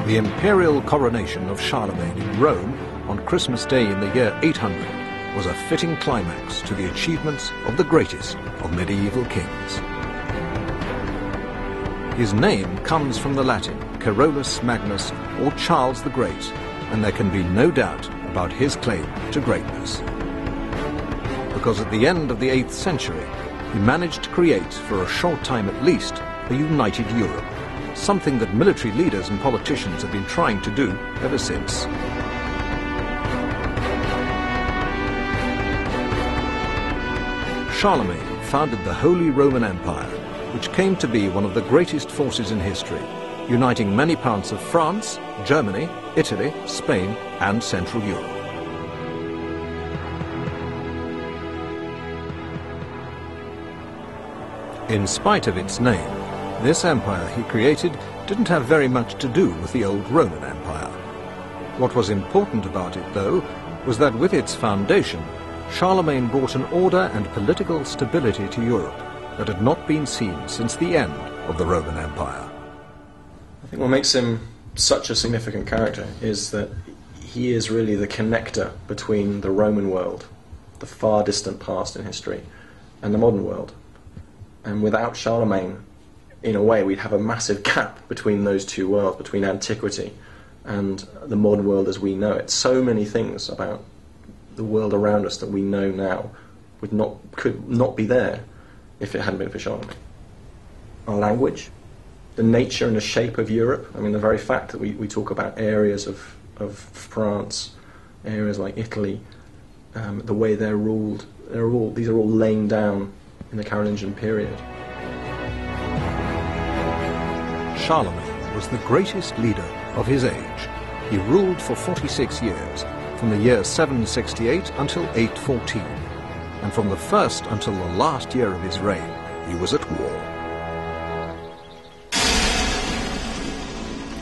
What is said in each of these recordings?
The imperial coronation of Charlemagne in Rome on Christmas Day in the year 800 was a fitting climax to the achievements of the greatest of medieval kings. His name comes from the Latin Carolus Magnus, or Charles the Great, and there can be no doubt about his claim to greatness. Because at the end of the 8th century, he managed to create, for a short time at least, a united Europe, something that military leaders and politicians have been trying to do ever since. Charlemagne founded the Holy Roman Empire, which came to be one of the greatest forces in history, uniting many parts of France, Germany, Italy, Spain, and Central Europe. In spite of its name, this empire he created didn't have very much to do with the old Roman Empire. What was important about it, though, was that with its foundation, Charlemagne brought an order and political stability to Europe that had not been seen since the end of the Roman Empire. I think what makes him such a significant character is that he is really the connector between the Roman world, the far distant past in history, and the modern world. And without Charlemagne, in a way, we'd have a massive gap between those two worlds, between antiquity and the modern world as we know it. So many things about the world around us that we know now could not be there if it hadn't been for Charlemagne. Our language, the nature and the shape of Europe. I mean, the very fact that we talk about areas of France, areas like Italy, the way they're ruled, these are all laying down in the Carolingian period. Charlemagne was the greatest leader of his age. He ruled for 46 years, from the year 768 until 814, and from the first until the last year of his reign, he was at war.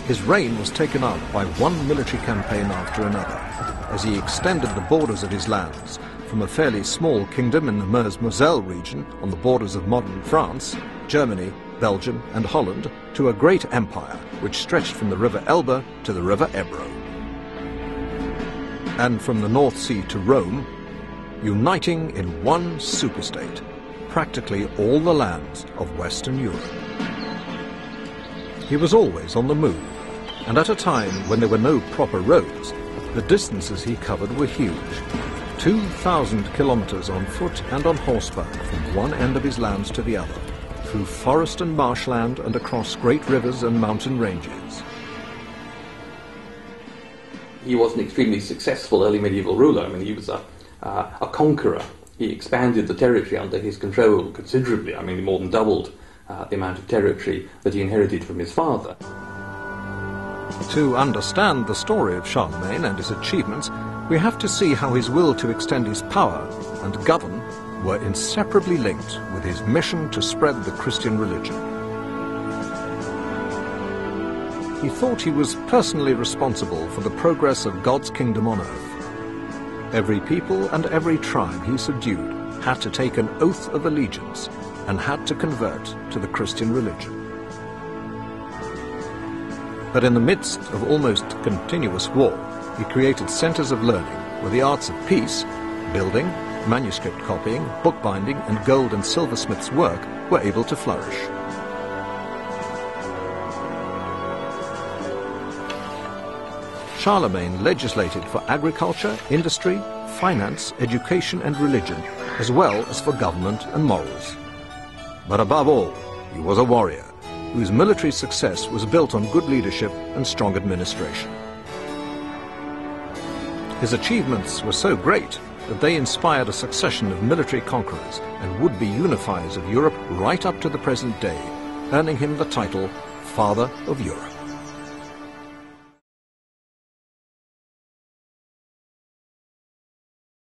His reign was taken up by one military campaign after another, as he extended the borders of his lands from a fairly small kingdom in the Meuse-Moselle region on the borders of modern France, Germany, Belgium and Holland, to a great empire which stretched from the river Elbe to the river Ebro, and from the North Sea to Rome, uniting in one superstate practically all the lands of Western Europe. He was always on the move, and at a time when there were no proper roads, the distances he covered were huge. 2,000 kilometers on foot and on horseback from one end of his lands to the other, through forest and marshland and across great rivers and mountain ranges. He was an extremely successful early medieval ruler. I mean, he was a conqueror. He expanded the territory under his control considerably. I mean, he more than doubled the amount of territory that he inherited from his father. To understand the story of Charlemagne and his achievements, we have to see how his will to extend his power and govern were inseparably linked with his mission to spread the Christian religion. He thought he was personally responsible for the progress of God's kingdom on earth. Every people and every tribe he subdued had to take an oath of allegiance and had to convert to the Christian religion. But in the midst of almost continuous war, he created centers of learning where the arts of peace, building, manuscript copying, bookbinding, and gold and silversmiths' work were able to flourish. Charlemagne legislated for agriculture, industry, finance, education, and religion, as well as for government and morals. But above all, he was a warrior, whose military success was built on good leadership and strong administration. His achievements were so great that they inspired a succession of military conquerors and would-be unifiers of Europe right up to the present day, earning him the title Father of Europe.